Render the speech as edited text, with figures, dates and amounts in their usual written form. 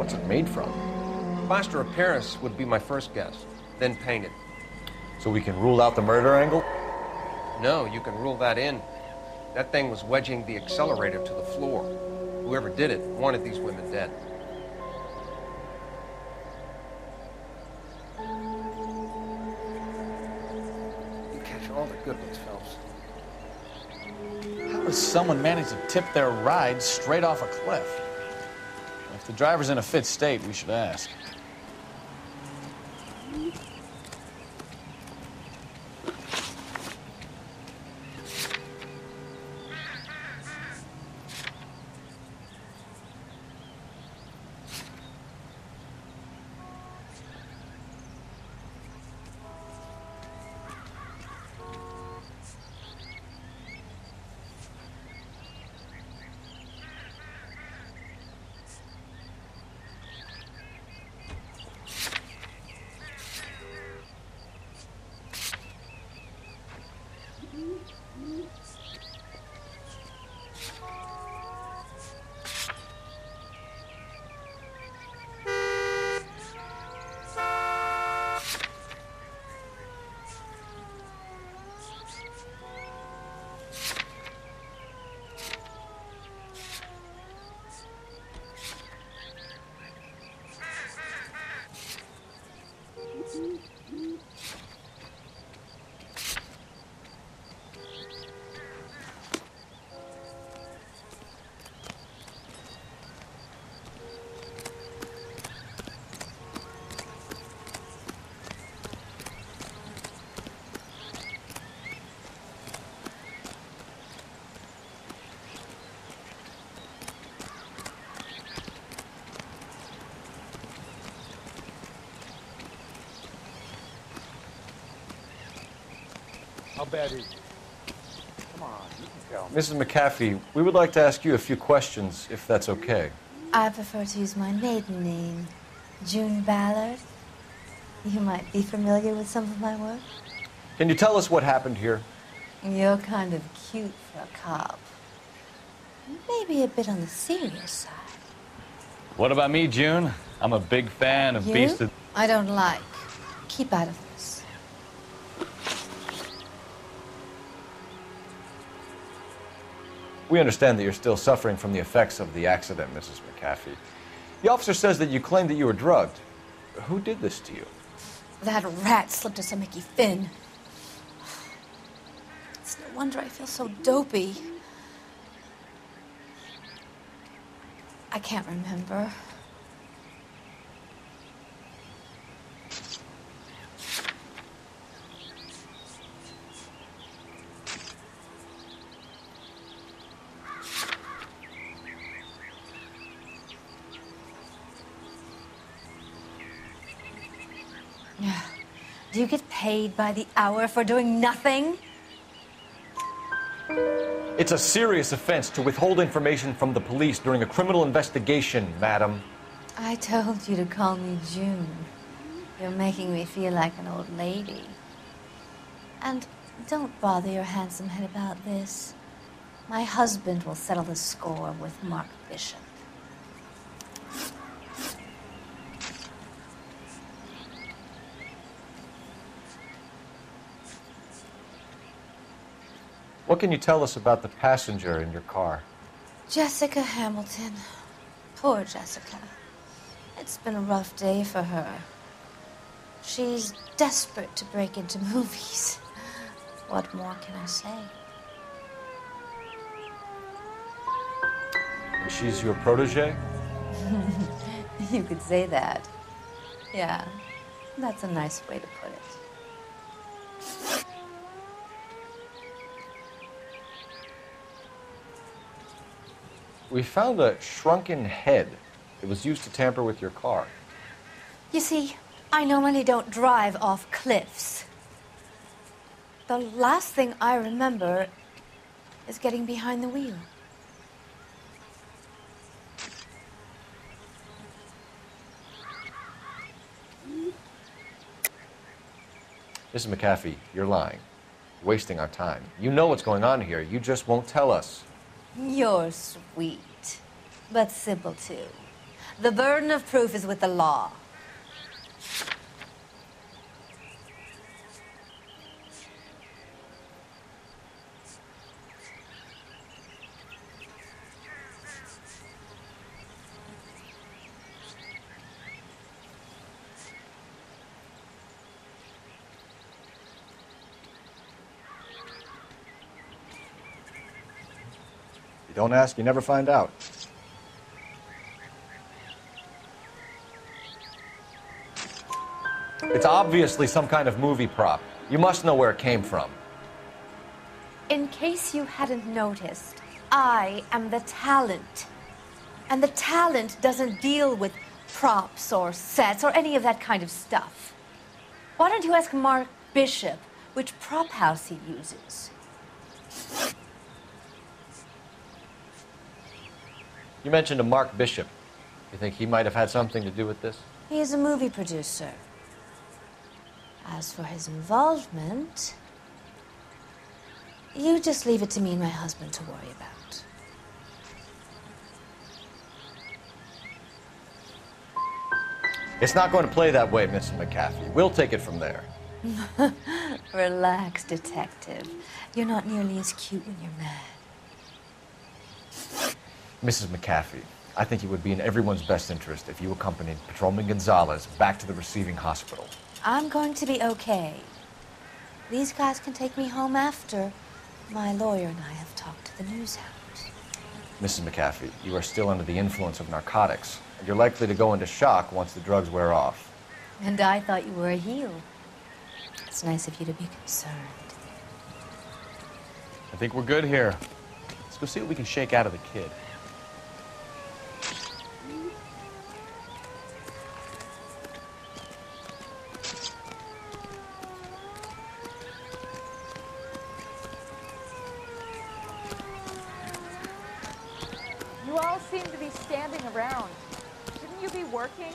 What's it made from? Plaster of Paris would be my first guess, then painted. So we can rule out the murder angle? No, you can rule that in. That thing was wedging the accelerator to the floor. Whoever did it wanted these women dead. You catch all the good ones, Phelps. How does someone manage to tip their ride straight off a cliff? If the driver's in a fit state, we should ask. How bad is it? Come on, you can tell me. Mrs. McAfee, we would like to ask you a few questions, if that's okay. I prefer to use my maiden name, June Ballard. You might be familiar with some of my work. Can you tell us what happened here? You're kind of cute for a cop. Maybe a bit on the serious side. What about me, June? I'm a big fan of You? Beast of... I don't like. Keep out of this. We understand that you're still suffering from the effects of the accident, Mrs. McAfee. The officer says that you claimed that you were drugged. Who did this to you? That rat slipped us a Mickey Finn. It's no wonder I feel so dopey. I can't remember. Do you get paid by the hour for doing nothing? It's a serious offense to withhold information from the police during a criminal investigation, madam. I told you to call me June. You're making me feel like an old lady. And don't bother your handsome head about this. My husband will settle the score with Mark Bishop. What can you tell us about the passenger in your car? Jessica Hamilton. Poor Jessica. It's been a rough day for her. She's desperate to break into movies. What more can I say? She's your protege? You could say that. Yeah, that's a nice way to put it. We found a shrunken head. It was used to tamper with your car. You see, I normally don't drive off cliffs. The last thing I remember is getting behind the wheel. Mrs. McAfee, you're lying. You're wasting our time. You know what's going on here. You just won't tell us. You're sweet, but simple too. The burden of proof is with the law. You don't ask, you never find out. It's obviously some kind of movie prop. You must know where it came from. In case you hadn't noticed, I am the talent. And the talent doesn't deal with props or sets or any of that kind of stuff. Why don't you ask Mark Bishop which prop house he uses? You mentioned a Mark Bishop. You think he might have had something to do with this? He is a movie producer. As for his involvement, you just leave it to me and my husband to worry about. It's not going to play that way, Mrs. McAfee. We'll take it from there. Relax, detective. You're not nearly as cute when you're mad. Mrs. McAfee, I think it would be in everyone's best interest if you accompanied Patrolman Gonzalez back to the receiving hospital. I'm going to be okay. These guys can take me home after. My lawyer and I have talked to the news hound. Mrs. McAfee, you are still under the influence of narcotics, and you're likely to go into shock once the drugs wear off. And I thought you were a heel. It's nice of you to be concerned. I think we're good here. Let's go see what we can shake out of the kid. You all seem to be standing around. Shouldn't you be working?